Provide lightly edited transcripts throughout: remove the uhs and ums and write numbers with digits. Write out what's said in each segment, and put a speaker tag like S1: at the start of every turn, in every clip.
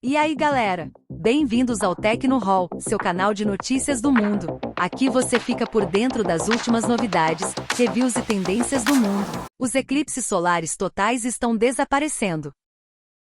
S1: E aí galera, bem-vindos ao Tecno Hall, seu canal de notícias do mundo. Aqui você fica por dentro das últimas novidades, reviews e tendências do mundo. Os eclipses solares totais estão desaparecendo.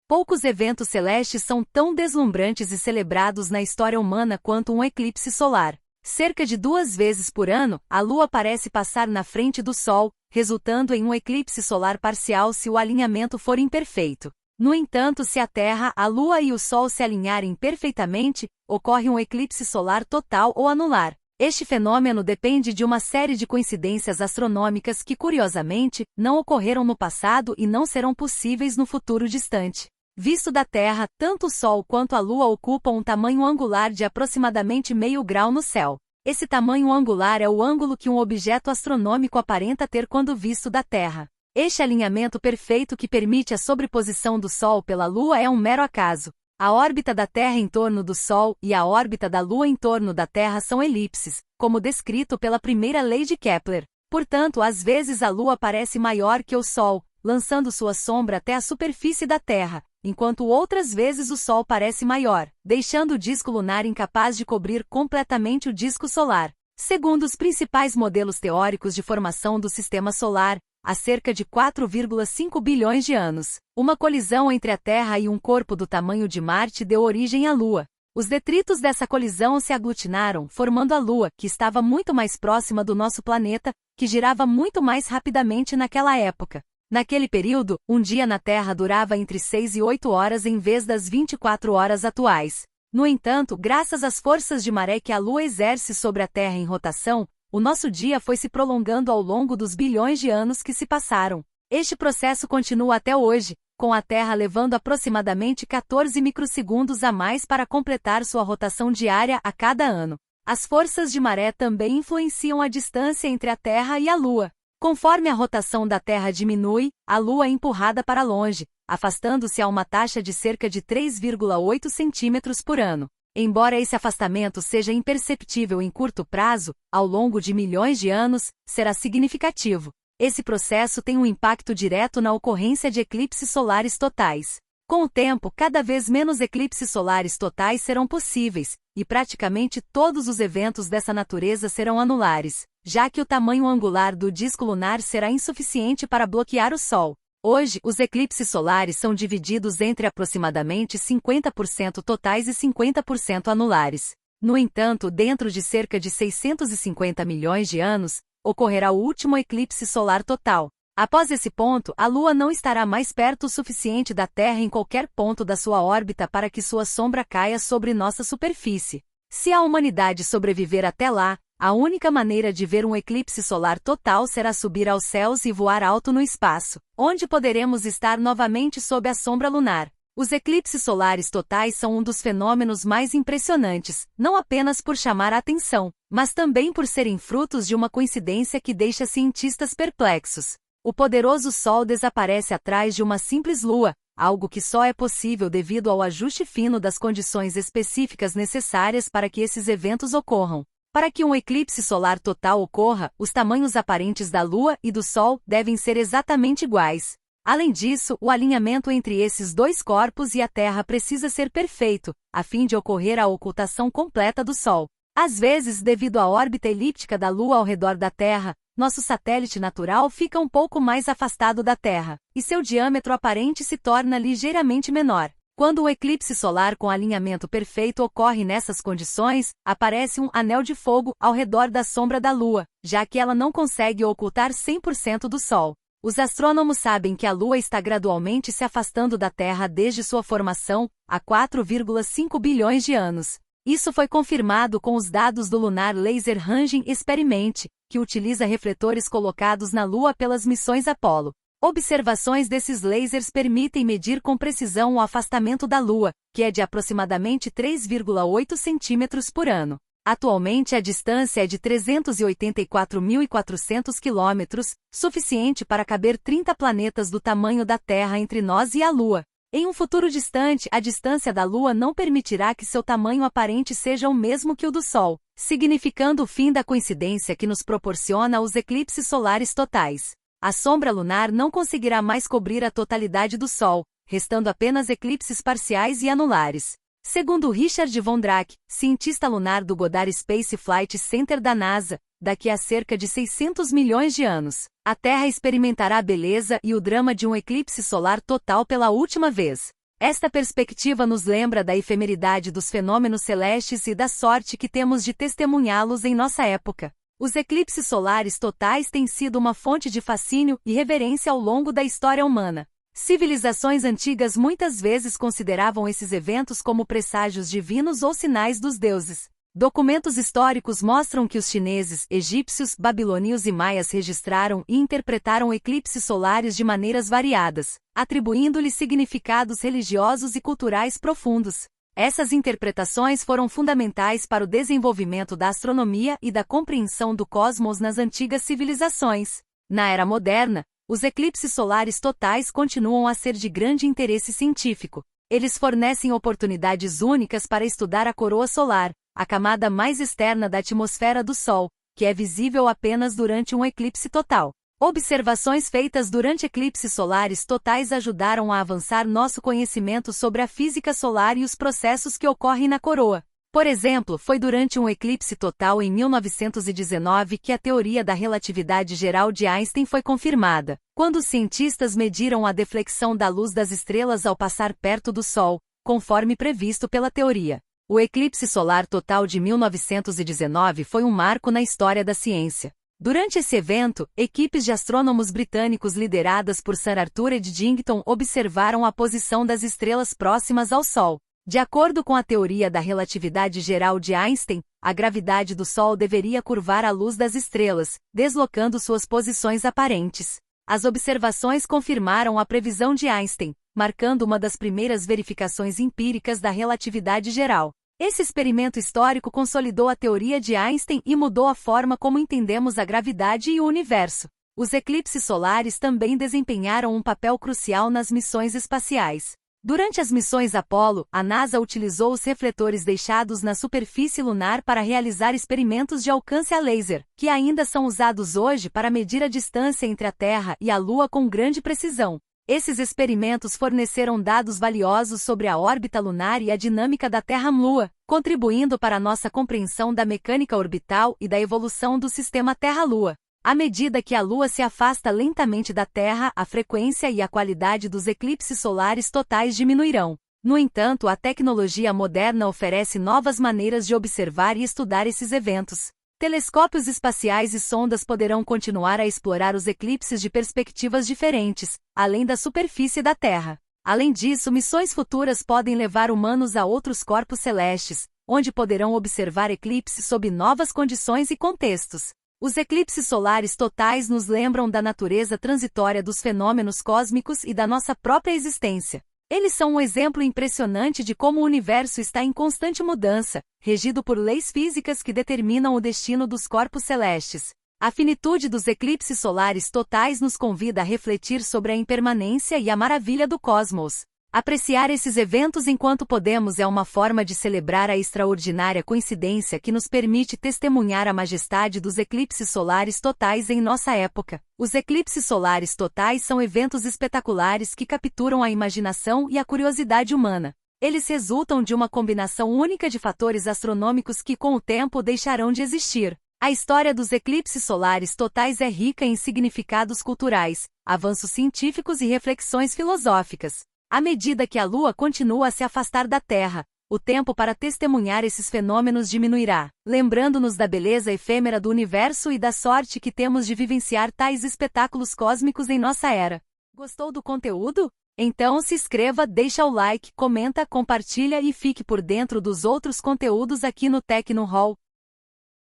S1: Poucos eventos celestes são tão deslumbrantes e celebrados na história humana quanto um eclipse solar. Cerca de 2 vezes por ano, a Lua parece passar na frente do Sol, resultando em um eclipse solar parcial se o alinhamento for imperfeito. No entanto, se a Terra, a Lua e o Sol se alinharem perfeitamente, ocorre um eclipse solar total ou anular. Este fenômeno depende de uma série de coincidências astronômicas que, curiosamente, não ocorreram no passado e não serão possíveis no futuro distante. Visto da Terra, tanto o Sol quanto a Lua ocupam um tamanho angular de aproximadamente meio grau no céu. Esse tamanho angular é o ângulo que um objeto astronômico aparenta ter quando visto da Terra. Este alinhamento perfeito que permite a sobreposição do Sol pela Lua é um mero acaso. A órbita da Terra em torno do Sol e a órbita da Lua em torno da Terra são elipses, como descrito pela primeira lei de Kepler. Portanto, às vezes a Lua parece maior que o Sol, lançando sua sombra até a superfície da Terra, enquanto outras vezes o Sol parece maior, deixando o disco lunar incapaz de cobrir completamente o disco solar. Segundo os principais modelos teóricos de formação do Sistema Solar, há cerca de 4,5 bilhões de anos, uma colisão entre a Terra e um corpo do tamanho de Marte deu origem à Lua. Os detritos dessa colisão se aglutinaram, formando a Lua, que estava muito mais próxima do nosso planeta, que girava muito mais rapidamente naquela época. Naquele período, um dia na Terra durava entre 6 e 8 horas em vez das 24 horas atuais. No entanto, graças às forças de maré que a Lua exerce sobre a Terra em rotação, o nosso dia foi se prolongando ao longo dos bilhões de anos que se passaram. Este processo continua até hoje, com a Terra levando aproximadamente 14 microsegundos a mais para completar sua rotação diária a cada ano. As forças de maré também influenciam a distância entre a Terra e a Lua. Conforme a rotação da Terra diminui, a Lua é empurrada para longe, afastando-se a uma taxa de cerca de 3,8 centímetros por ano. Embora esse afastamento seja imperceptível em curto prazo, ao longo de milhões de anos, será significativo. Esse processo tem um impacto direto na ocorrência de eclipses solares totais. Com o tempo, cada vez menos eclipses solares totais serão possíveis, e praticamente todos os eventos dessa natureza serão anulares, já que o tamanho angular do disco lunar será insuficiente para bloquear o Sol. Hoje, os eclipses solares são divididos entre aproximadamente 50% totais e 50% anulares. No entanto, dentro de cerca de 650 milhões de anos, ocorrerá o último eclipse solar total. Após esse ponto, a Lua não estará mais perto o suficiente da Terra em qualquer ponto da sua órbita para que sua sombra caia sobre nossa superfície. Se a humanidade sobreviver até lá, a única maneira de ver um eclipse solar total será subir aos céus e voar alto no espaço, onde poderemos estar novamente sob a sombra lunar. Os eclipses solares totais são um dos fenômenos mais impressionantes, não apenas por chamar a atenção, mas também por serem frutos de uma coincidência que deixa cientistas perplexos. O poderoso Sol desaparece atrás de uma simples Lua, algo que só é possível devido ao ajuste fino das condições específicas necessárias para que esses eventos ocorram. Para que um eclipse solar total ocorra, os tamanhos aparentes da Lua e do Sol devem ser exatamente iguais. Além disso, o alinhamento entre esses dois corpos e a Terra precisa ser perfeito, a fim de ocorrer a ocultação completa do Sol. Às vezes, devido à órbita elíptica da Lua ao redor da Terra, nosso satélite natural fica um pouco mais afastado da Terra, e seu diâmetro aparente se torna ligeiramente menor. Quando o eclipse solar com alinhamento perfeito ocorre nessas condições, aparece um anel de fogo ao redor da sombra da Lua, já que ela não consegue ocultar 100% do Sol. Os astrônomos sabem que a Lua está gradualmente se afastando da Terra desde sua formação, há 4,5 bilhões de anos. Isso foi confirmado com os dados do Lunar Laser Ranging Experiment, que utiliza refletores colocados na Lua pelas missões Apollo. Observações desses lasers permitem medir com precisão o afastamento da Lua, que é de aproximadamente 3,8 centímetros por ano. Atualmente a distância é de 384.400 quilômetros, suficiente para caber 30 planetas do tamanho da Terra entre nós e a Lua. Em um futuro distante, a distância da Lua não permitirá que seu tamanho aparente seja o mesmo que o do Sol, significando o fim da coincidência que nos proporciona os eclipses solares totais. A sombra lunar não conseguirá mais cobrir a totalidade do Sol, restando apenas eclipses parciais e anulares. Segundo Richard Vondrak, cientista lunar do Goddard Space Flight Center da NASA, daqui a cerca de 600 milhões de anos, a Terra experimentará a beleza e o drama de um eclipse solar total pela última vez. Esta perspectiva nos lembra da efemeridade dos fenômenos celestes e da sorte que temos de testemunhá-los em nossa época. Os eclipses solares totais têm sido uma fonte de fascínio e reverência ao longo da história humana. Civilizações antigas muitas vezes consideravam esses eventos como presságios divinos ou sinais dos deuses. Documentos históricos mostram que os chineses, egípcios, babilônios e maias registraram e interpretaram eclipses solares de maneiras variadas, atribuindo-lhes significados religiosos e culturais profundos. Essas interpretações foram fundamentais para o desenvolvimento da astronomia e da compreensão do cosmos nas antigas civilizações. Na era moderna, os eclipses solares totais continuam a ser de grande interesse científico. Eles fornecem oportunidades únicas para estudar a coroa solar, a camada mais externa da atmosfera do Sol, que é visível apenas durante um eclipse total. Observações feitas durante eclipses solares totais ajudaram a avançar nosso conhecimento sobre a física solar e os processos que ocorrem na coroa. Por exemplo, foi durante um eclipse total em 1919 que a teoria da relatividade geral de Einstein foi confirmada, quando os cientistas mediram a deflexão da luz das estrelas ao passar perto do Sol, conforme previsto pela teoria. O eclipse solar total de 1919 foi um marco na história da ciência. Durante esse evento, equipes de astrônomos britânicos lideradas por Sir Arthur Eddington observaram a posição das estrelas próximas ao Sol. De acordo com a teoria da relatividade geral de Einstein, a gravidade do Sol deveria curvar a luz das estrelas, deslocando suas posições aparentes. As observações confirmaram a previsão de Einstein, marcando uma das primeiras verificações empíricas da relatividade geral. Esse experimento histórico consolidou a teoria de Einstein e mudou a forma como entendemos a gravidade e o universo. Os eclipses solares também desempenharam um papel crucial nas missões espaciais. Durante as missões Apollo, a NASA utilizou os refletores deixados na superfície lunar para realizar experimentos de alcance a laser, que ainda são usados hoje para medir a distância entre a Terra e a Lua com grande precisão. Esses experimentos forneceram dados valiosos sobre a órbita lunar e a dinâmica da Terra-Lua, contribuindo para a nossa compreensão da mecânica orbital e da evolução do sistema Terra-Lua. À medida que a Lua se afasta lentamente da Terra, a frequência e a qualidade dos eclipses solares totais diminuirão. No entanto, a tecnologia moderna oferece novas maneiras de observar e estudar esses eventos. Telescópios espaciais e sondas poderão continuar a explorar os eclipses de perspectivas diferentes, além da superfície da Terra. Além disso, missões futuras podem levar humanos a outros corpos celestes, onde poderão observar eclipses sob novas condições e contextos. Os eclipses solares totais nos lembram da natureza transitória dos fenômenos cósmicos e da nossa própria existência. Eles são um exemplo impressionante de como o universo está em constante mudança, regido por leis físicas que determinam o destino dos corpos celestes. A finitude dos eclipses solares totais nos convida a refletir sobre a impermanência e a maravilha do cosmos. Apreciar esses eventos enquanto podemos é uma forma de celebrar a extraordinária coincidência que nos permite testemunhar a majestade dos eclipses solares totais em nossa época. Os eclipses solares totais são eventos espetaculares que capturam a imaginação e a curiosidade humana. Eles resultam de uma combinação única de fatores astronômicos que com o tempo deixarão de existir. A história dos eclipses solares totais é rica em significados culturais, avanços científicos e reflexões filosóficas. À medida que a Lua continua a se afastar da Terra, o tempo para testemunhar esses fenômenos diminuirá, lembrando-nos da beleza efêmera do universo e da sorte que temos de vivenciar tais espetáculos cósmicos em nossa era. Gostou do conteúdo? Então se inscreva, deixa o like, comenta, compartilha e fique por dentro dos outros conteúdos aqui no Tecno Hall.